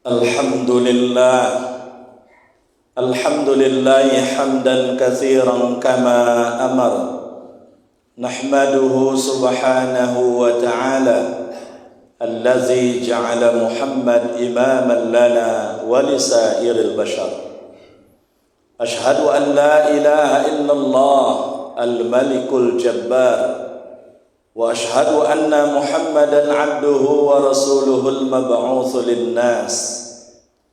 Alhamdulillah hamdan katsiran kama amar. Nahmaduhu subhanahu wa ta'ala allazi ja'ala Muhammad imaman lana wa lisairil bashar. Ashhadu an la ilaha illallah al-malikul jabbar wa ashhadu anna Muhammadan abduhu wa rasuluhul mab'utsu lin-nas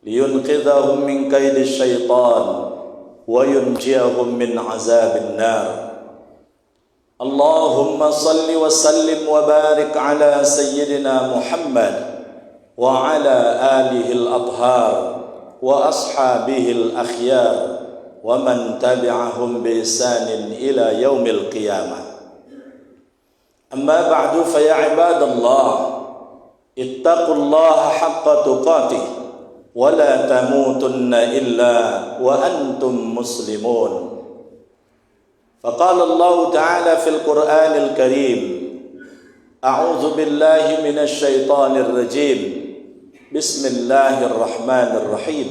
liyunqidhahum min kaidi syaitan wa yunjiyahum min azabin nar. Allahumma salli wa sallim wa barik ala sayyidina Muhammad wa ala alihi al-athhar wa ashabihi al-akhyar wa man tabi'ahum bi ihsanin ila yaumil qiyamah. Amma ba'du, fa ya ibadallah, ittaqullaha haqqa tuqatih wa la tamutunna illa wa antum muslimun. Faqala Allah ta'ala fil Qur'anil Karim, a'udzu billahi minasy syaithanir rajim. Bismillahirrahmanirrahim.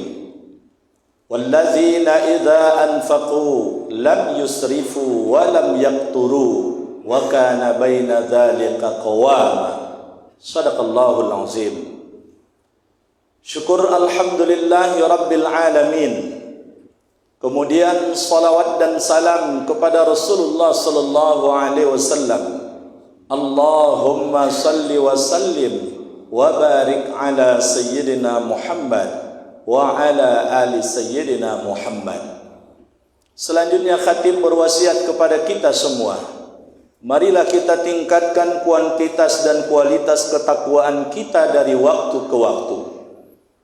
Walladzina idza anfaqu lam yusrifu wa lam yaqturu wa kana baina dzalika qawama. Shadaqallahul azim. Syukur alhamdulillahi rabbil alamin. Kemudian salawat dan salam kepada Rasulullah sallallahu alaihi wasallam. Allahumma salli wa sallim wa barik ala sayyidina Muhammad wa ala ali sayyidina Muhammad. Selanjutnya khatib berwasiat kepada kita semua, marilah kita tingkatkan kuantitas dan kualitas ketakwaan kita dari waktu ke waktu,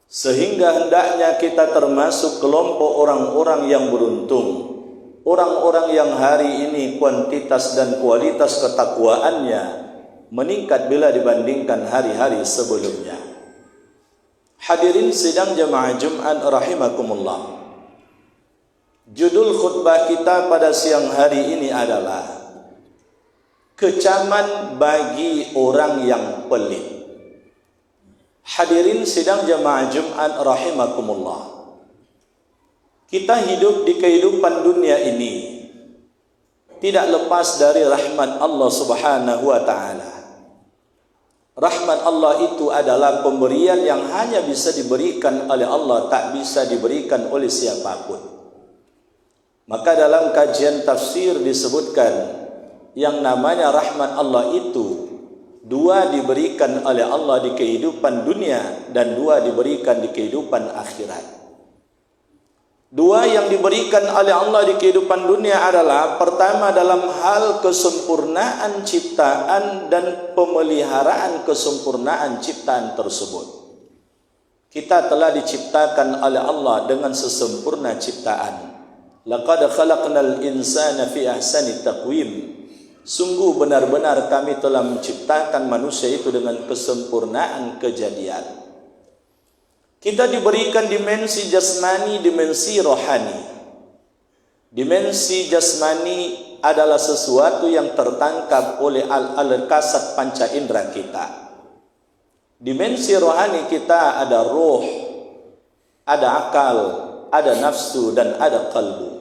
sehingga hendaknya kita termasuk kelompok orang-orang yang beruntung, orang-orang yang hari ini kuantitas dan kualitas ketakwaannya meningkat bila dibandingkan hari-hari sebelumnya. Hadirin sidang jemaah Jumat rahimakumullah. Judul khutbah kita pada siang hari ini adalah kecaman bagi orang yang pelit. Hadirin sidang jemaah Jumat rahimakumullah. Kita hidup di kehidupan dunia ini tidak lepas dari rahmat Allah Subhanahu wa taala. Rahmat Allah itu adalah pemberian yang hanya bisa diberikan oleh Allah, tak bisa diberikan oleh siapapun. Maka dalam kajian tafsir disebutkan yang namanya rahmat Allah itu dua diberikan oleh Allah di kehidupan dunia dan dua diberikan di kehidupan akhirat. Dua yang diberikan oleh Allah di kehidupan dunia adalah pertama dalam hal kesempurnaan ciptaan dan pemeliharaan kesempurnaan ciptaan tersebut. Kita telah diciptakan oleh Allah dengan sesempurna ciptaan. Laqad khalaqnal insana fi ahsani taqwim. Sungguh benar-benar kami telah menciptakan manusia itu dengan kesempurnaan kejadian. Kita diberikan dimensi jasmani, dimensi rohani. Dimensi jasmani adalah sesuatu yang tertangkap oleh al-kasat panca indera kita. Dimensi rohani kita ada roh, ada akal, ada nafsu, dan ada kalbu.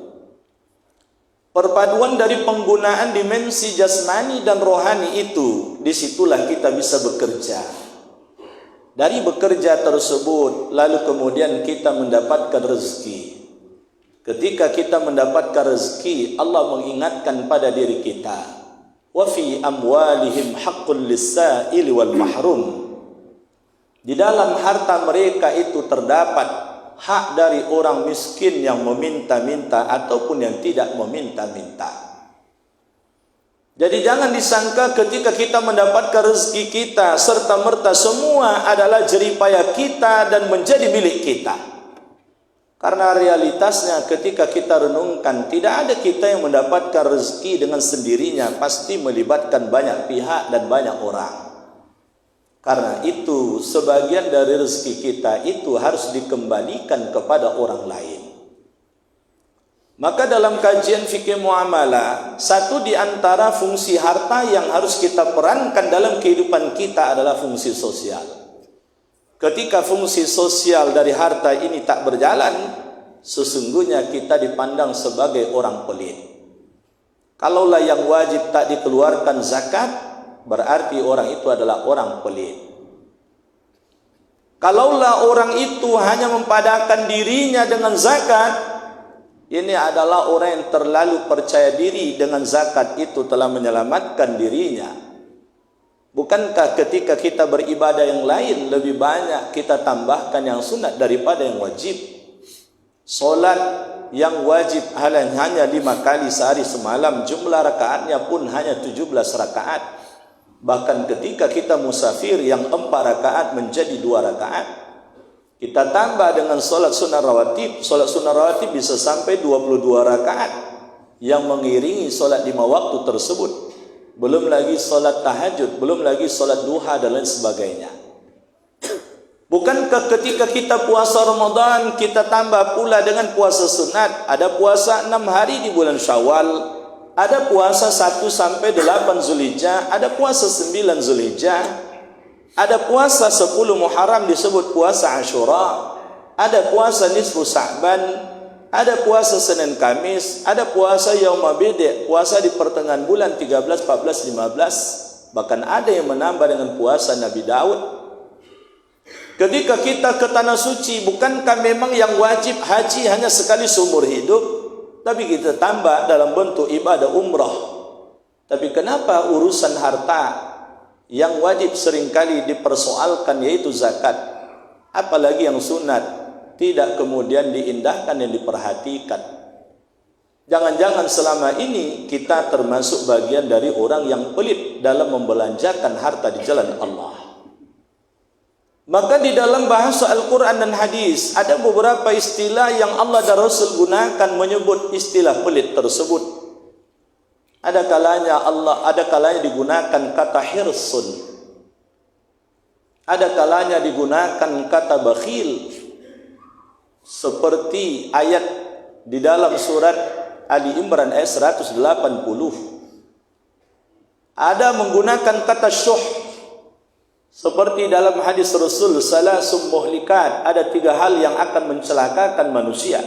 Perpaduan dari penggunaan dimensi jasmani dan rohani itu, disitulah kita bisa bekerja. Dari bekerja tersebut, lalu kemudian kita mendapatkan rezeki. Ketika kita mendapatkan rezeki, Allah mengingatkan pada diri kita, wa fi amwalihim haqqul lis-sa'ili wal mahrum. Di dalam harta mereka itu terdapat hak dari orang miskin yang meminta-minta ataupun yang tidak meminta-minta. Jadi jangan disangka ketika kita mendapatkan rezeki kita serta-merta semua adalah jeripaya kita dan menjadi milik kita. Karena realitasnya ketika kita renungkan, tidak ada kita yang mendapatkan rezeki dengan sendirinya, pasti melibatkan banyak pihak dan banyak orang. Karena itu sebagian dari rezeki kita itu harus dikembalikan kepada orang lain. Maka dalam kajian fikih muamalah, satu di antara fungsi harta yang harus kita perankan dalam kehidupan kita adalah fungsi sosial. Ketika fungsi sosial dari harta ini tak berjalan, sesungguhnya kita dipandang sebagai orang pelit. Kalaulah yang wajib tak dikeluarkan zakat, berarti orang itu adalah orang pelit. Kalaulah orang itu hanya mempadahkan dirinya dengan zakat, ini adalah orang yang terlalu percaya diri dengan zakat itu telah menyelamatkan dirinya. Bukankah ketika kita beribadah yang lain lebih banyak kita tambahkan yang sunat daripada yang wajib? Solat yang wajib hanya 5 kali sehari semalam, jumlah rakaatnya pun hanya 17 rakaat. Bahkan ketika kita musafir yang 4 rakaat menjadi 2 rakaat. Kita tambah dengan solat sunnah rawatib. Solat sunnah rawatib bisa sampai 22 rakaat yang mengiringi solat 5 waktu tersebut. Belum lagi solat tahajud, belum lagi solat duha dan lain sebagainya. Bukankah ketika kita puasa Ramadan kita tambah pula dengan puasa sunat? Ada puasa 6 hari di bulan Syawal, ada puasa 1 sampai 8 Zulhijjah, ada puasa 9 Zulhijjah, ada puasa 10 Muharram disebut puasa Ashura, ada puasa nisfu Sa'ban, ada puasa Senin Kamis, ada puasa Yaumul Bid', puasa di pertengahan bulan 13, 14, 15, bahkan ada yang menambah dengan puasa Nabi Daud. Ketika kita ke tanah suci, bukankah memang yang wajib haji hanya sekali seumur hidup, tapi kita tambah dalam bentuk ibadah umrah. Tapi kenapa urusan harta yang wajib seringkali dipersoalkan yaitu zakat, apalagi yang sunat, tidak kemudian diindahkan dan diperhatikan? Jangan-jangan selama ini kita termasuk bagian dari orang yang pelit dalam membelanjakan harta di jalan Allah. Maka di dalam bahasa Al-Quran dan hadis ada beberapa istilah yang Allah dan Rasul gunakan menyebut istilah pelit tersebut. Ada kalanya digunakan kata hirsun, ada kalanya digunakan kata bakhil, seperti ayat di dalam surat Ali Imran ayat 180. Ada menggunakan kata syuh, seperti dalam hadis Rasul salasum muhlikat, ada 3 hal yang akan mencelakakan manusia.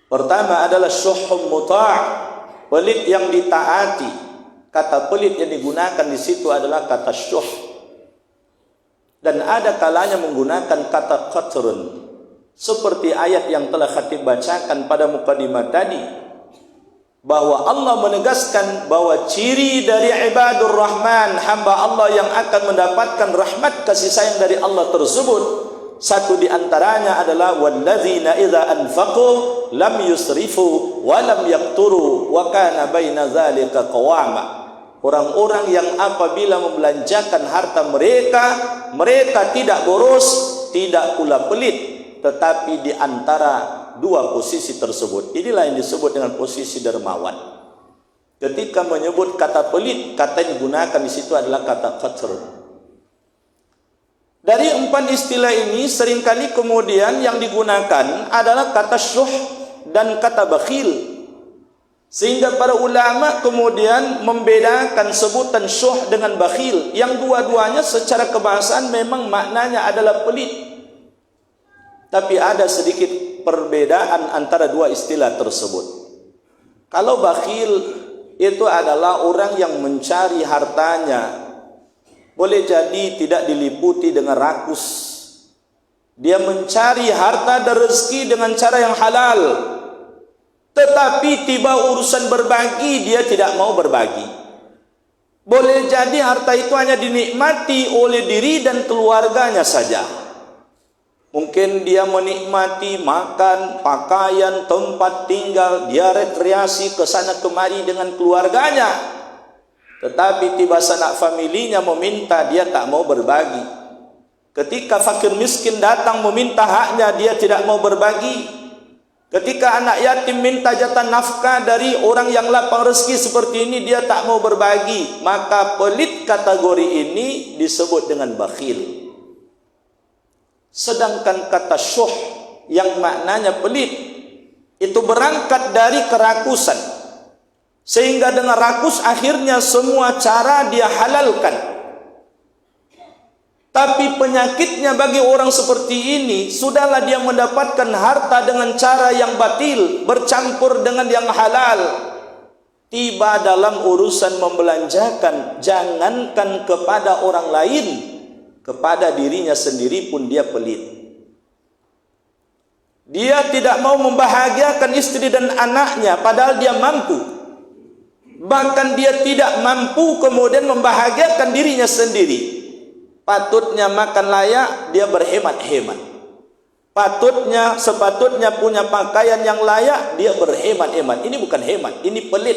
Pertama adalah syuhum muta', pelit yang ditaati. Kata pelit yang digunakan di situ adalah kata syuh. Dan ada kalanya menggunakan kata qatrun, seperti ayat yang telah khatib bacakan pada mukadimah tadi, bahwa Allah menegaskan bahwa ciri dari ibadur rahman, hamba Allah yang akan mendapatkan rahmat kasih sayang dari Allah tersebut, satu di antaranya adalah walladzina idza anfaqu lam yusrifu wa lam yaqturu wa kana baina dzalika qawama. Orang-orang yang apabila membelanjakan harta mereka, mereka tidak boros, tidak pula pelit, tetapi di antara 2 posisi tersebut, inilah yang disebut dengan posisi dermawan. Ketika menyebut kata pelit, kata yang digunakan di situ adalah kata qatr. Dari 4 istilah ini seringkali kemudian yang digunakan adalah kata syuh dan kata bakhil, sehingga para ulama kemudian membedakan sebutan syuh dengan bakhil, yang dua-duanya secara kebahasaan memang maknanya adalah pelit, tapi ada sedikit perbedaan antara 2 istilah tersebut. Kalau bakhil itu adalah orang yang mencari hartanya, boleh jadi tidak diliputi dengan rakus. Dia mencari harta dan rezeki dengan cara yang halal, tetapi tiba urusan berbagi dia tidak mau berbagi. Boleh jadi harta itu hanya dinikmati oleh diri dan keluarganya saja. Mungkin dia menikmati makan, pakaian, tempat tinggal, dia rekreasi ke sana kemari dengan keluarganya. Tetapi tiba sanak familinya meminta, dia tak mau berbagi. Ketika fakir miskin datang meminta haknya, dia tidak mau berbagi. Ketika anak yatim minta jatah nafkah dari orang yang lapang rezeki seperti ini, dia tak mau berbagi. Maka pelit kategori ini disebut dengan bakhil. Sedangkan kata syuh yang maknanya pelit itu berangkat dari kerakusan, sehingga dengan rakus akhirnya semua cara dia halalkan. Tapi penyakitnya bagi orang seperti ini, sudahlah dia mendapatkan harta dengan cara yang batil, bercampur dengan yang halal. Tiba dalam urusan membelanjakan, jangankan kepada orang lain, kepada dirinya sendiri pun dia pelit. Dia tidak mau membahagiakan istri dan anaknya, padahal dia mampu. Bahkan dia tidak mampu kemudian membahagiakan dirinya sendiri. Patutnya makan layak, dia berhemat-hemat. Sepatutnya punya pakaian yang layak, dia berhemat-hemat. Ini bukan hemat, ini pelit.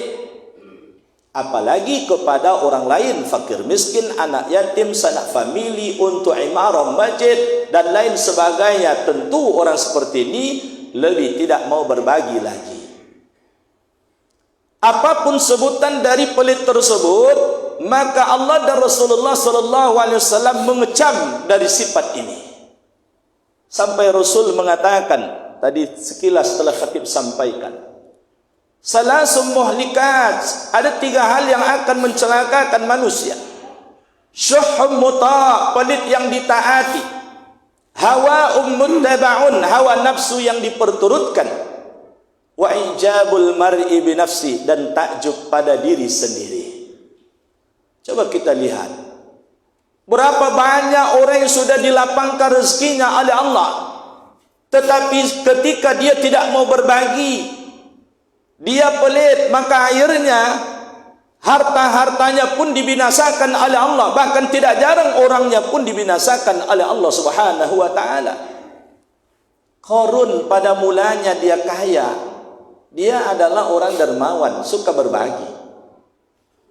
Apalagi kepada orang lain, fakir miskin, anak yatim, sanak famili, untuk imarah masjid dan lain sebagainya. Tentu orang seperti ini lebih tidak mau berbagi lagi. Apapun sebutan dari pelit tersebut, maka Allah dan Rasulullah SAW mengecam dari sifat ini. Sampai Rasul mengatakan, tadi sekilas telah khatib sampaikan, Salasum muhlikat, ada 3 hal yang akan mencelakakan manusia. Syuhum muta', pelit yang ditaati. Hawa muttaba'un, hawa nafsu yang diperturutkan. Wa ijabul mar'i binafsi, dan takjub pada diri sendiri. Coba kita lihat, berapa banyak orang yang sudah dilapangkan rezekinya oleh Allah, tetapi ketika dia tidak mau berbagi, dia pelit, maka akhirnya harta-hartanya pun dibinasakan oleh Allah. Bahkan tidak jarang orangnya pun dibinasakan oleh Allah Subhanahu wa ta'ala. Qarun pada mulanya dia kaya, dia adalah orang dermawan, suka berbagi,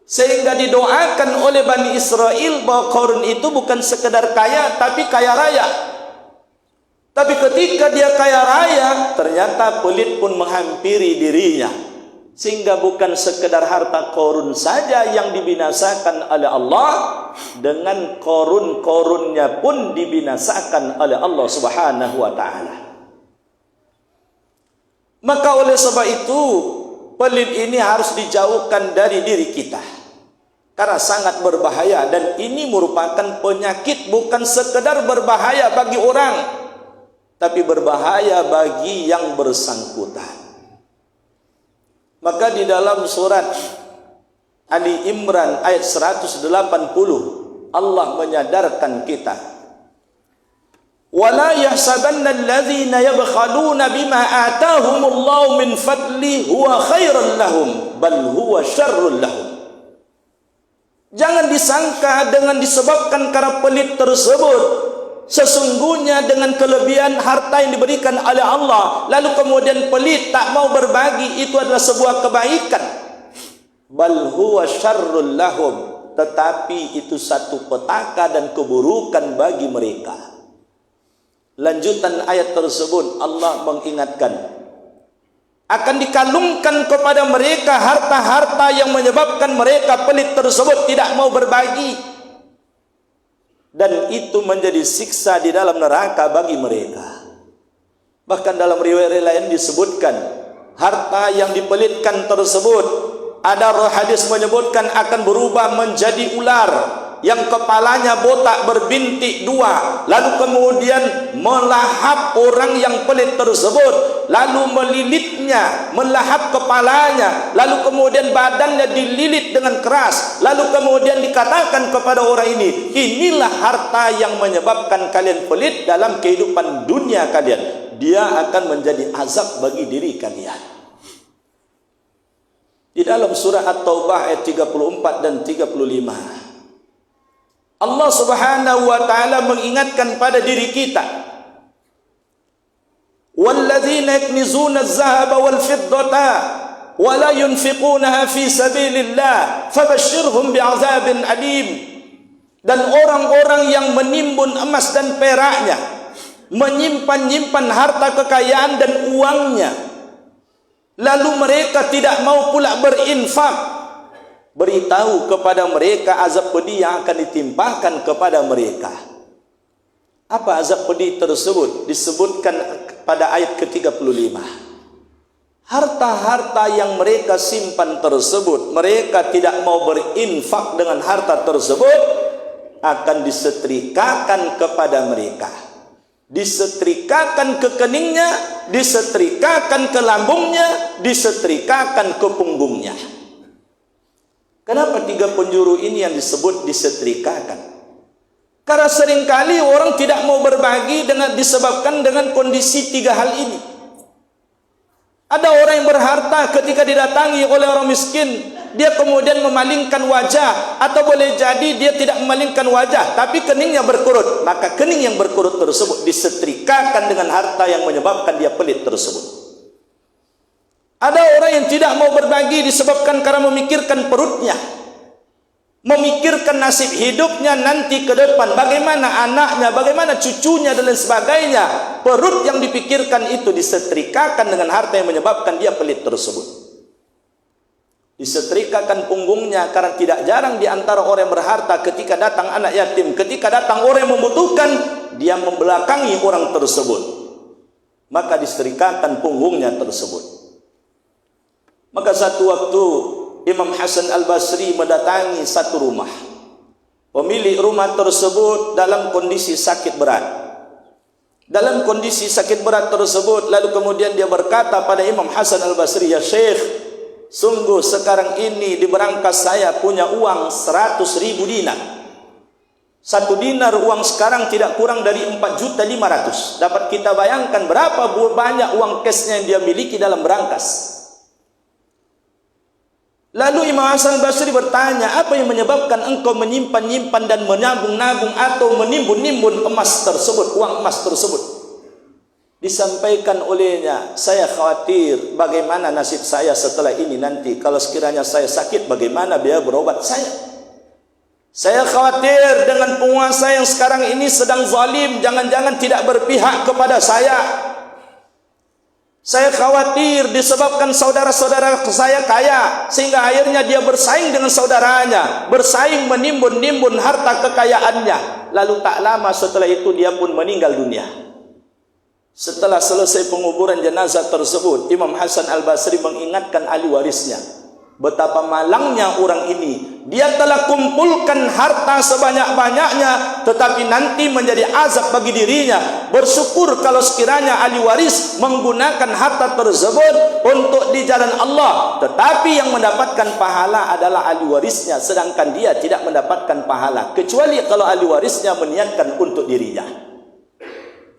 sehingga didoakan oleh Bani Israel bahwa Qarun itu bukan sekedar kaya, tapi kaya raya. Tapi ketika dia kaya raya, ternyata pelit pun menghampiri dirinya, sehingga bukan sekedar harta Qarun saja yang dibinasakan oleh Allah, dengan korun-korunnya pun dibinasakan oleh Allah Subhanahu wa ta'ala. Maka oleh sebab itu, pelit ini harus dijauhkan dari diri kita, karena sangat berbahaya. Dan ini merupakan penyakit, bukan sekedar berbahaya bagi orang, tapi berbahaya bagi yang bersangkutan. Maka di dalam surat Ali Imran ayat 180, Allah menyadarkan kita, wala yahsabanna alladhina yabkhaluna bima atahumullahu min fadli huwa khairan lahum bal huwa syarrun lahum. Jangan disangka dengan disebabkan karena pelit tersebut, sesungguhnya dengan kelebihan harta yang diberikan oleh Allah, lalu kemudian pelit tak mau berbagi, itu adalah sebuah kebaikan. Bal huwa syarrul lahum, tetapi itu satu petaka dan keburukan bagi mereka. Lanjutan ayat tersebut Allah mengingatkan, akan dikalungkan kepada mereka harta-harta yang menyebabkan mereka pelit tersebut tidak mau berbagi, dan itu menjadi siksa di dalam neraka bagi mereka. Bahkan dalam riwayat lain disebutkan, harta yang dipelitkan tersebut, ada hadis menyebutkan akan berubah menjadi ular yang kepalanya botak berbintik 2, lalu kemudian melahap orang yang pelit tersebut, lalu melilitnya, melahap kepalanya, lalu kemudian badannya dililit dengan keras, lalu kemudian dikatakan kepada orang ini, inilah harta yang menyebabkan kalian pelit dalam kehidupan dunia kalian, dia akan menjadi azab bagi diri kalian. Di dalam surah At-Taubah ayat 34 dan 35, Allah Subhanahu wa ta'ala mengingatkan pada diri kita, walladzina yaknizuna az-zahaba wal fiddata wa la yunfiqunaha fi sabilillah fabashshirhum bi'adzabin alim. Dan orang-orang yang menimbun emas dan peraknya, menyimpan-nyimpan harta kekayaan dan uangnya, lalu mereka tidak mau pula berinfak, beritahu kepada mereka azab pedih yang akan ditimpakan kepada mereka. Apa azab pedih tersebut? Disebutkan pada ayat ke-35. Harta-harta yang mereka simpan tersebut, mereka tidak mau berinfak dengan harta tersebut, akan disetrikakan kepada mereka. Disetrikakan ke keningnya, disetrikakan ke lambungnya, disetrikakan ke punggungnya. Kenapa 3 penjuru ini yang disebut disetrikakan? Karena seringkali orang tidak mau berbagi disebabkan dengan kondisi 3 hal ini. Ada orang yang berharta, ketika didatangi oleh orang miskin, dia kemudian memalingkan wajah, atau boleh jadi dia tidak memalingkan wajah, tapi keningnya berkerut. Maka kening yang berkerut tersebut disetrikakan dengan harta yang menyebabkan dia pelit tersebut. Ada orang yang tidak mau berbagi disebabkan karena memikirkan perutnya, memikirkan nasib hidupnya nanti ke depan, bagaimana anaknya, bagaimana cucunya dan lain sebagainya. Perut yang dipikirkan itu disetrikakan dengan harta yang menyebabkan dia pelit tersebut. Disetrikakan punggungnya, karena tidak jarang di antara orang yang berharta ketika datang anak yatim, ketika datang orang yang membutuhkan, dia membelakangi orang tersebut, maka disetrikakan punggungnya tersebut. Maka satu waktu Imam Hasan Al-Basri mendatangi satu rumah. Pemilik rumah tersebut dalam kondisi sakit berat. Dalam kondisi sakit berat tersebut, lalu kemudian dia berkata pada Imam Hasan Al-Basri, "Ya Syekh, sungguh sekarang ini di berangkas saya punya uang 100.000 dinar. 1 dinar uang sekarang tidak kurang dari 4.500.000. Dapat kita bayangkan berapa banyak uang cashnya yang dia miliki dalam berangkas." Lalu Imam Hasan Basri bertanya, apa yang menyebabkan engkau menyimpan-nyimpan dan menabung-nabung atau menimbun-nimbun emas tersebut, uang emas tersebut? Disampaikan olehnya, saya khawatir bagaimana nasib saya setelah ini nanti. Kalau sekiranya saya sakit, bagaimana biaya berobat saya? Saya khawatir dengan penguasa yang sekarang ini sedang zalim, jangan-jangan tidak berpihak kepada saya. Saya khawatir disebabkan saudara-saudara saya kaya, sehingga akhirnya dia bersaing dengan saudaranya, bersaing menimbun-nimbun harta kekayaannya. Lalu tak lama setelah itu dia pun meninggal dunia. Setelah selesai penguburan jenazah tersebut, Imam Hasan Al-Basri mengingatkan ahli warisnya, betapa malangnya orang ini. Dia telah kumpulkan harta sebanyak-banyaknya, tetapi nanti menjadi azab bagi dirinya. Bersyukur kalau sekiranya ahli waris menggunakan harta tersebut untuk di jalan Allah, tetapi yang mendapatkan pahala adalah ahli warisnya, sedangkan dia tidak mendapatkan pahala, kecuali kalau ahli warisnya meniatkan untuk dirinya.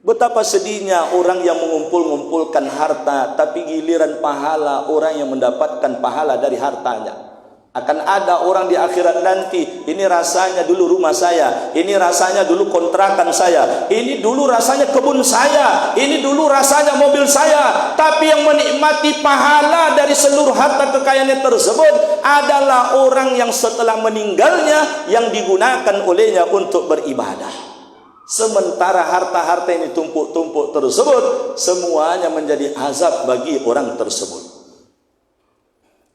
Betapa sedihnya orang yang mengumpul-ngumpulkan harta, tapi giliran pahala orang yang mendapatkan pahala dari hartanya. Akan ada orang di akhirat nanti, ini rasanya dulu rumah saya, ini rasanya dulu kontrakan saya, ini dulu rasanya kebun saya, ini dulu rasanya mobil saya. Tapi yang menikmati pahala dari seluruh harta kekayaannya tersebut adalah orang yang setelah meninggalnya yang digunakan olehnya untuk beribadah. Sementara harta-harta yang ditumpuk-tumpuk tersebut semuanya menjadi azab bagi orang tersebut.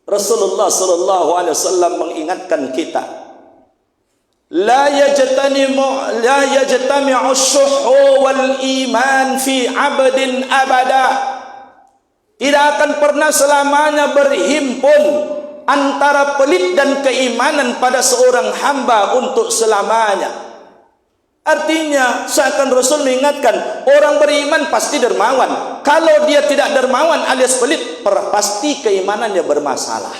Rasulullah sallallahu alaihi wasallam mengingatkan kita, la yajtami'u ash-shuhu wal iman fi 'abdin abada. Tidak akan pernah selamanya berhimpun antara pelit dan keimanan pada seorang hamba untuk selamanya. Artinya seakan Rasul mengingatkan, orang beriman pasti dermawan. Kalau dia tidak dermawan alias pelit, pasti keimanannya bermasalah.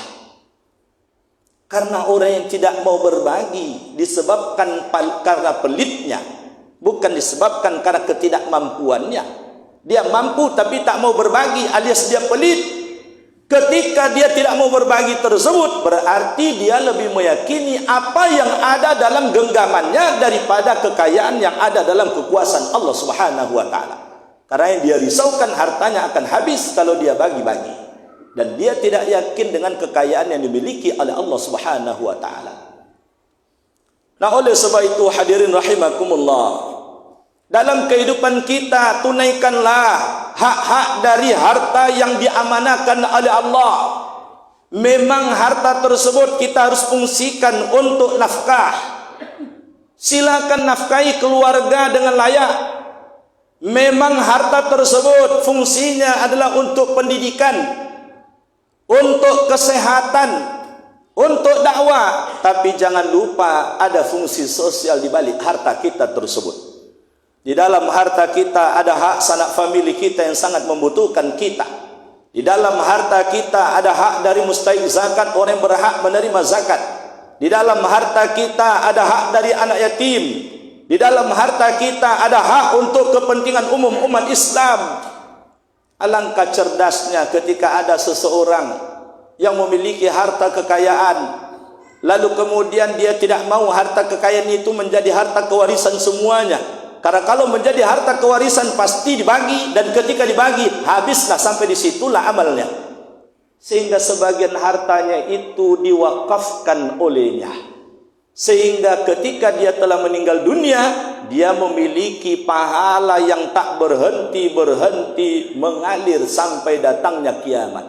Karena orang yang tidak mau berbagi disebabkan karena pelitnya, bukan disebabkan karena ketidakmampuannya. Dia mampu tapi tak mau berbagi alias dia pelit. Ketika dia tidak mau berbagi tersebut, berarti dia lebih meyakini apa yang ada dalam genggamannya daripada kekayaan yang ada dalam kekuasaan Allah Subhanahu wa taala. Karena yang dia risaukan hartanya akan habis kalau dia bagi-bagi, dan dia tidak yakin dengan kekayaan yang dimiliki oleh Allah Subhanahu wa taala. Nah, oleh sebab itu hadirin rahimakumullah, dalam kehidupan kita tunaikanlah hak-hak dari harta yang diamanahkan oleh Allah. Memang harta tersebut kita harus fungsikan untuk nafkah. Silakan nafkahi keluarga dengan layak. Memang harta tersebut fungsinya adalah untuk pendidikan, untuk kesehatan, untuk dakwah, tapi jangan lupa ada fungsi sosial di balik harta kita tersebut. Di dalam harta kita ada hak sanak famili kita yang sangat membutuhkan kita. Di dalam harta kita ada hak dari mustahik zakat, orang yang berhak menerima zakat. Di dalam harta kita ada hak dari anak yatim. Di dalam harta kita ada hak untuk kepentingan umum umat Islam. Alangkah cerdasnya ketika ada seseorang yang memiliki harta kekayaan, lalu kemudian dia tidak mau harta kekayaan itu menjadi harta kewarisan semuanya. Karena kalau menjadi harta kewarisan pasti dibagi, dan ketika dibagi habislah, sampai disitulah amalnya. Sehingga sebagian hartanya itu diwakafkan olehnya. Sehingga ketika dia telah meninggal dunia, dia memiliki pahala yang tak berhenti mengalir sampai datangnya kiamat.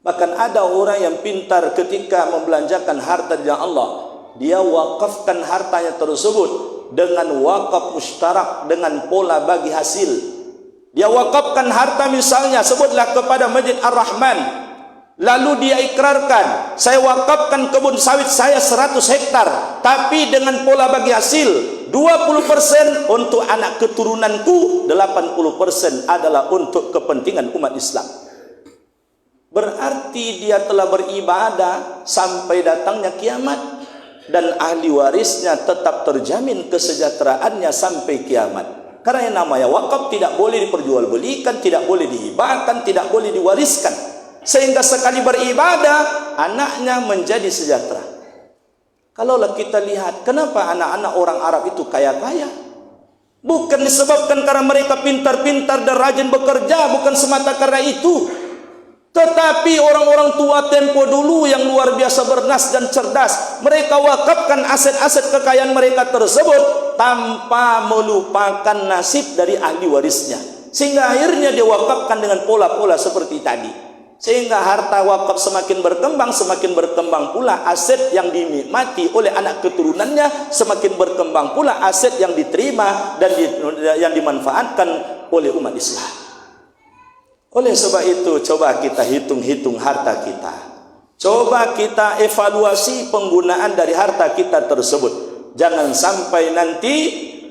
Bahkan ada orang yang pintar ketika membelanjakan harta di jalan Allah, dia wakafkan hartanya tersebut dengan wakaf mustarak, dengan pola bagi hasil. Dia wakafkan harta, misalnya sebutlah kepada Masjid Ar-Rahman, lalu dia ikrarkan, saya wakafkan kebun sawit saya 100 hektar, tapi dengan pola bagi hasil 20% untuk anak keturunanku, 80% adalah untuk kepentingan umat Islam. Berarti dia telah beribadah sampai datangnya kiamat, dan ahli warisnya tetap terjamin kesejahteraannya sampai kiamat. Karena yang namanya wakaf tidak boleh diperjualbelikan, tidak boleh dihibahkan, tidak boleh diwariskan. Sehingga sekali beribadah, anaknya menjadi sejahtera. Kalaulah kita lihat, kenapa anak-anak orang Arab itu kaya-kaya? Bukan disebabkan karena mereka pintar-pintar dan rajin bekerja, bukan semata karena itu. Tetapi orang-orang tua tempo dulu yang luar biasa bernas dan cerdas, mereka wakafkan aset-aset kekayaan mereka tersebut tanpa melupakan nasib dari ahli warisnya. Sehingga akhirnya dia wakafkan dengan pola-pola seperti tadi. Sehingga harta wakaf semakin berkembang pula aset yang dinikmati oleh anak keturunannya, semakin berkembang pula aset yang diterima dan yang dimanfaatkan oleh umat Islam. Oleh sebab itu, coba kita hitung-hitung harta kita. Coba kita evaluasi penggunaan dari harta kita tersebut. Jangan sampai nanti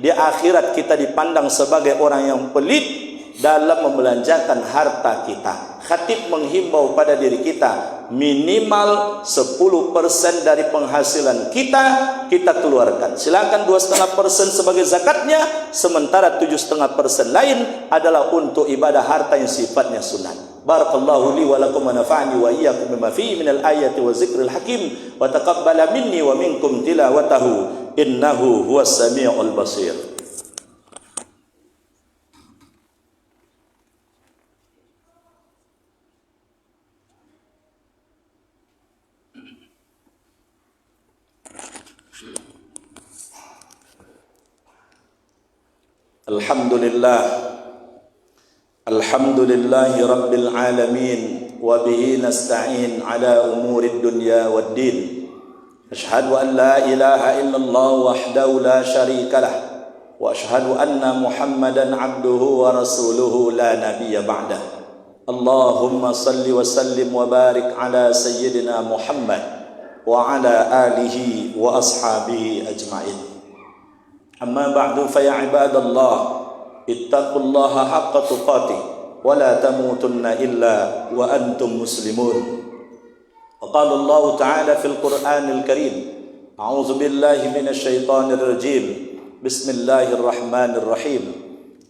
di akhirat kita dipandang sebagai orang yang pelit dalam membelanjakan harta kita. Khatib menghimbau pada diri kita, minimal 10% dari penghasilan kita keluarkan. Silakan 2,5% sebagai zakatnya, sementara 7,5% lain adalah untuk ibadah harta yang sifatnya sunat. Barakallahu li wa lakum wa nafa'ani wa iyyakum bima fihi minal ayati wa zikril hakim, wa taqabbala minni wa minkum tilawatahu innahu huwas samiul basir. Alhamdulillahi rabbil alamin, wa bihi nasta'in ala umurid dunya waddin. Ashhadu an la ilaha illallah wahdahu la syarika lah, wa ashhadu anna Muhammadan abduhu wa rasuluhu la nabiyya ba'dah. Allahumma salli wa sallim wa barik ala sayyidina Muhammad wa ala alihi wa ashabihi ajma'in. Amma ba'du, fa ya ibadallah, ittaqullaha haqqa tuqatih wa la tamutunna illa wa antum muslimun. Wa qala Allah ta'ala fil Qur'anil Karim, a'udzu billahi minasy syaithanir rajim. Bismillahirrahmanirrahim.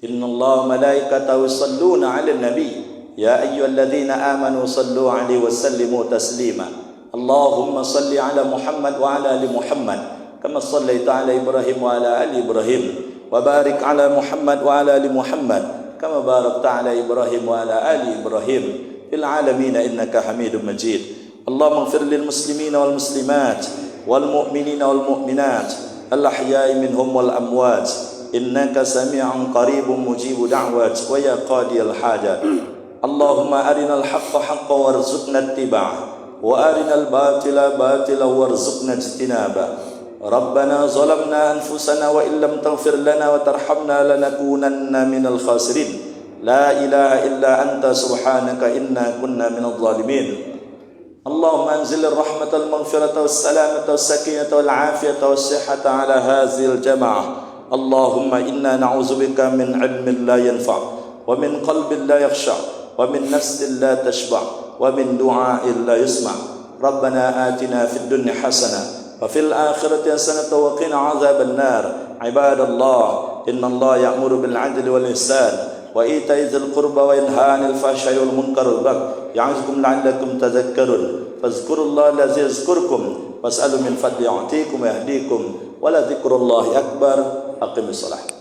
Innallaha malaikatahu yusholluna 'alan nabi, ya ayyuhalladzina amanu shallu 'alaihi wa sallimu taslima. Allahumma shalli 'ala Muhammad wa 'ala ali Muhammad kama shallaita 'ala Ibrahim wa 'ala ali Ibrahim, wa barik 'ala Muhammad wa 'ala ali Muhammad kama barakta 'ala Ibrahim wa 'ala ali Ibrahim fil 'alamin innaka Hamidum Majid. Allahumma ighfir lil muslimina wal muslimat wal mu'minina wal mu'minat al ahya'i minhum wal amwat innaka sami'un qaribun mujibu da'wat wa ya qadiyal hajat. Allahumma arinal haqqa haqqan warzuqna ittiba'ah wa arinal batila batila warzuqna ijtinabah. Rabbana zalamna anfusana wa illam taghfir lana wa tarhamna lanakunanna minal khasirin. La ilaha illa anta subhanaka inna kunna minadh dhalimin. اللهم أنزل الرحمة المغفرة والسلامة والسكينة والعافية والصحة على هذه الجماعة. اللهم إنا نعوذ بك من علم لا ينفع ومن قلب لا يخشع ومن نفس لا تشبع ومن دعاء لا يسمع. ربنا آتنا في الدنيا حسنة وفي الآخرة حسنة وقنا عذاب النار. عباد الله، إن الله يأمر بالعدل والإحسان وإيتاء ذي القربى وينهى عن الفحشاء والمنكر والبغي يعظكم لعلكم تذكرون. فاذكروا الله الذي يذكركم واسألوا من فضله يعطيكم ويهديكم ولذكر الله أكبر. أقم الصلاة.